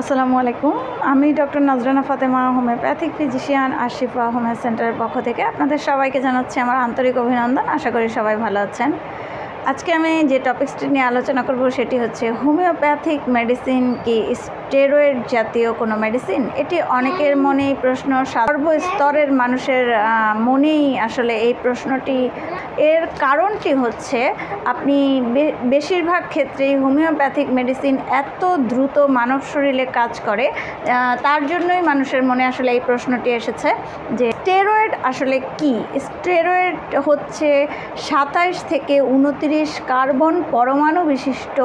আসসালামু আলাইকুম। আমি doctor Nazrana Fatema, homeopathic physician Ashifa homeo সেন্টারের পক্ষ থেকে আপনাদের সবাইকে জানাচ্ছি আমার আন্তরিক অভিনন্দন। আশা করি সবাই ভালো আছেন। আজকে আমি যে টপিকসটি নিয়ে আলোচনা করব সেটি হচ্ছে হোমিওপ্যাথিক মেডিসিন কি স্টেরয়েড জাতীয় কোনো মেডিসিন? এটি অনেকের মনেই প্রশ্ন, সর্বস্তরের মানুষের মনেই আসলে এই প্রশ্নটি। এর কারণটি হচ্ছে আপনি বেশিরভাগ ক্ষেত্রেই হোমিওপ্যাথিক মেডিসিন এত দ্রুত মানব শরীরে কাজ করে, তার জন্যই মানুষের মনে আসলে এই প্রশ্নটি এসেছে যে স্টেরয়েড আসলে কি। স্টেরয়েড হচ্ছে 27 থেকে 29 কার্বন পরমাণু বিশিষ্ট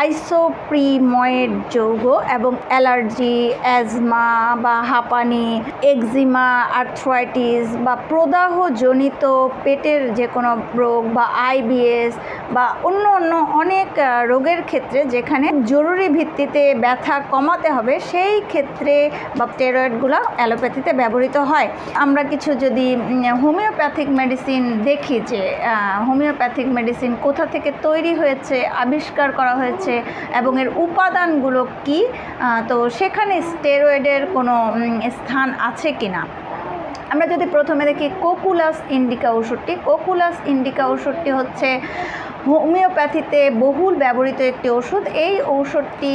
আইসোপ্রিময়েড যৌগ এবং অ্যালার্জি, অ্যাজমা বা হাঁপানি, এক্সিমা, আর্থ্রাইটিস বা প্রদাহজনিত পেটের যে কোনো রোগ বা আইবিএস বা অন্য অনেক রোগের ক্ষেত্রে যেখানে জরুরি ভিত্তিতে ব্যথা কমাতে হবে সেই ক্ষেত্রে বা স্টেরয়েডগুলো অ্যালোপ্যাথিতে ব্যবহৃত হয়। আমরা কিছু যদি হোমিওপ্যাথিক মেডিসিন দেখি যে হোমিওপ্যাথিক মেডিসিন কোথা থেকে তৈরি হয়েছে, আবিষ্কার করা হয়েছে এবং এর উপাদানগুলো কি, তো সেখানে স্টেরয়েডের কোনো স্থান আছে কিনা। আমরা যদি প্রথমে দেখি কোকুলাস ইন্ডিকা ওষুধটি। কোকুলাস ইন্ডিকা ওষুধটি হচ্ছে হোমিওপ্যাথিতে বহুল ব্যবহৃত একটি ওষুধ। এই ঔষধটি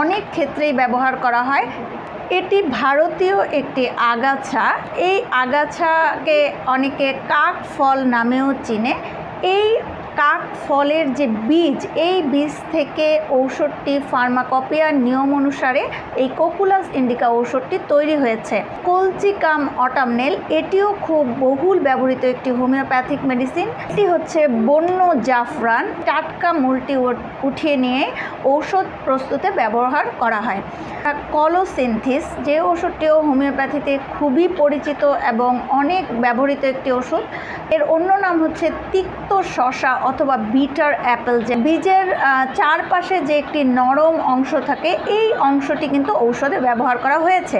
অনেক ক্ষেত্রেই ব্যবহার করা হয়। এটি ভারতীয় একটি আগাছা। এই আগাছাকে অনেকে কাক ফল নামেও চিনে। এই কাক ফলের যে বীজ, এই বীজ থেকে ঔষধটি ফার্মাকপিয়ার নিয়ম অনুসারে এই কোকুলাস ইন্ডিকা ঔষধটি তৈরি হয়েছে। কলচিকাম অটামনেল এটিও খুব বহুল ব্যবহৃত একটি হোমিওপ্যাথিক মেডিসিন। এটি হচ্ছে বন্য জাফরান, টাটকা মূলটি উঠিয়ে নিয়ে ঔষধ প্রস্তুতে ব্যবহার করা হয়। কলোসিনথিস যে ওষুধটিও হোমিওপ্যাথিতে খুবই পরিচিত এবং অনেক ব্যবহৃত একটি ওষুধ। এর অন্য নাম হচ্ছে তিক্ত শসা অথবা বিটার অ্যাপেল। যে বীজের চারপাশে যে একটি নরম অংশ থাকে, এই অংশটি কিন্তু ঔষধে ব্যবহার করা হয়েছে।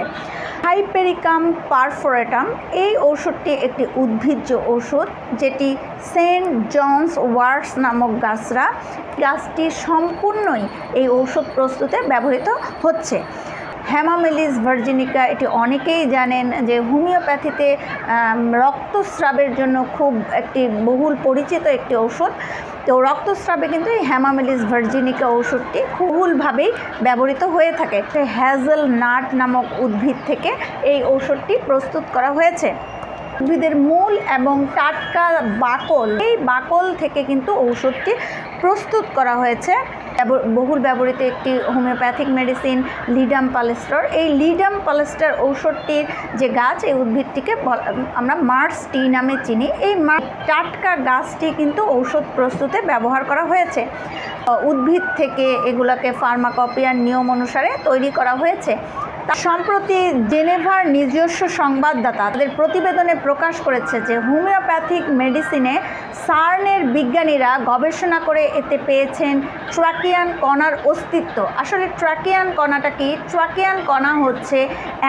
হাইপেরিকাম পারফোরেটাম এই ওষুধটি একটি উদ্ভিজ্জ ওষুধ যেটি সেন্ট জনস ওয়ার্টস নামক গাছটি সম্পূর্ণই এই ঔষধ প্রস্তুতে ব্যবহৃত হচ্ছে। হেমামেলিস ভার্জিনিকা এটি অনেকেই জানেন যে হোমিওপ্যাথিতে রক্তস্রাবের জন্য খুব একটি বহুল পরিচিত একটি ঔষধ। তো রক্তস্রাবে কিন্তু এই হেমামেলিস ভার্জিনিকা ওষুধটি বহুলভাবেই ব্যবহৃত হয়ে থাকে। হ্যাজেল নাট নামক উদ্ভিদ থেকে এই ঔষধটি প্রস্তুত করা হয়েছে। উদ্ভিদের মূল এবং টাটকা বাকল, এই বাকল থেকে কিন্তু ঔষধটি প্রস্তুত করা হয়েছে। বহুল ব্যবহৃত একটি হোমিওপ্যাথিক মেডিসিন লিডাম পালেস্টার। এই লিডাম পালেস্টার ঔষধটির যে গাছ, এই উদ্ভিদটিকে আমরা মার্স টি নামে চিনি। এই টাটকা গাছটি কিন্তু ঔষধ প্রস্তুতে ব্যবহার করা হয়েছে। উদ্ভিদ থেকে এগুলোকে ফার্মাকপিয়ার নিয়ম অনুসারে তৈরি করা হয়েছে। সম্প্রতি জেনেভার নিজস্ব সংবাদদাতা তাদের প্রতিবেদনে প্রকাশ করেছে যে হোমিওপ্যাথিক মেডিসিনে সার্নের বিজ্ঞানীরা গবেষণা করে এতে পেয়েছেন ট্রাকিয়ান কণার অস্তিত্ব। আসলে ট্রাকিয়ান কণাটা কি? ট্রাকিয়ান কণা হচ্ছে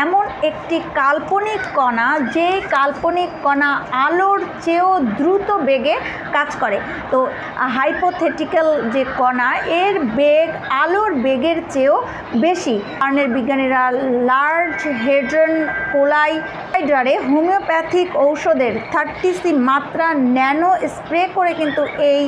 এমন একটি কাল্পনিক কণা, যে কাল্পনিক কণা আলোর চেয়েও দ্রুত বেগে কাজ করে। তো হাইপোথেটিক্যাল যে কণা, এর বেগ আলোর বেগের চেয়েও বেশি। সার্নের বিজ্ঞানীরা লার্জ হেড্রন কোলাইডারে হোমিওপ্যাথিক ঔষধের 30C মাত্রা ন্যানো স্প্রে করে কিন্তু এই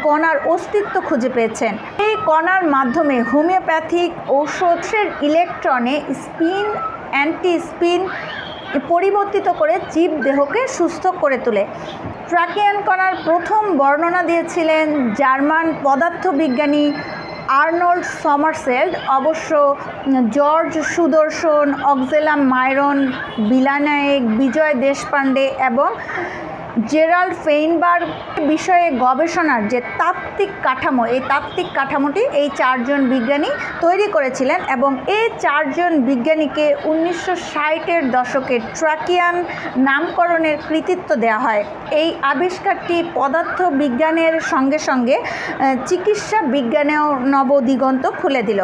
কণার অস্তিত্ব খুঁজে পেয়েছেন। এই কণার মাধ্যমে হোমিওপ্যাথিক ঔষধের ইলেকট্রনে স্পিন অ্যান্টি স্পিন পরিবর্তিত করে জীবদেহকে সুস্থ করে তোলে। ট্রাকিয়ান কণার প্রথম বর্ণনা দিয়েছিলেন জার্মান পদার্থবিজ্ঞানী আর্নল্ড সমারসেল্ড। অবশ্য জর্জ সুদর্শন, অক্সেলা মাইরন, বিলানায়েক, বিজয় দেশপান্ডে এবং জেরাল্ড ফেইনবার্গ বিষয়ে গবেষণার যে তাত্ত্বিক কাঠামো, এই তাত্ত্বিক কাঠামোটি এই 4 জন বিজ্ঞানী তৈরি করেছিলেন এবং এই 4 জন বিজ্ঞানীকে 1960-এর দশকে ট্রাকিয়ান নামকরণের কৃতিত্ব দেওয়া হয়। এই আবিষ্কারটি পদার্থ বিজ্ঞানের সঙ্গে সঙ্গে চিকিৎসা বিজ্ঞানেও নবদিগন্ত খুলে দিল।